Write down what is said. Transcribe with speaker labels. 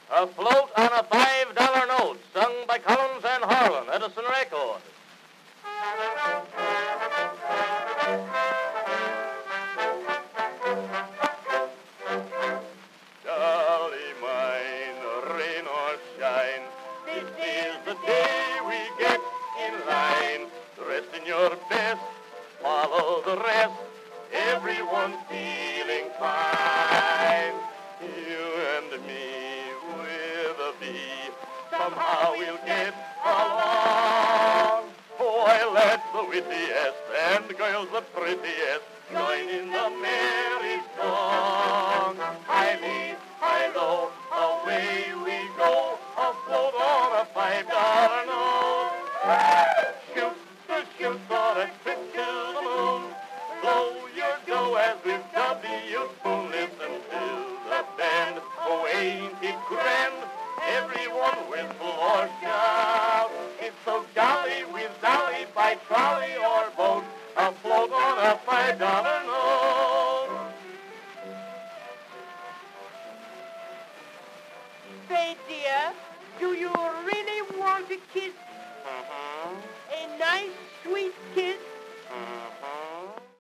Speaker 1: Afloat on a $5 note, sung by Collins and Harlan, Edison Record. Jolly mine, rain or shine, this is the day we get in line. Dress in your best, follow the rest, everyone feeling fine. You and me with a V, somehow we'll get along. Why, lads the wittiest and girls the prettiest join in the merry song. High-lee, high-low, away we go, afloat on a $5 note. Shoot the shoot on a trip to the moon. Blow your dough as with W spoon. Listen to the band, oh ain't it grand? Everyone whistle or shout. It's so jolly with dolly by trolley or boat, afloat on a $5 note.
Speaker 2: Say, dear, do you really want a kiss?
Speaker 1: Uh-huh.
Speaker 2: A nice, sweet kiss?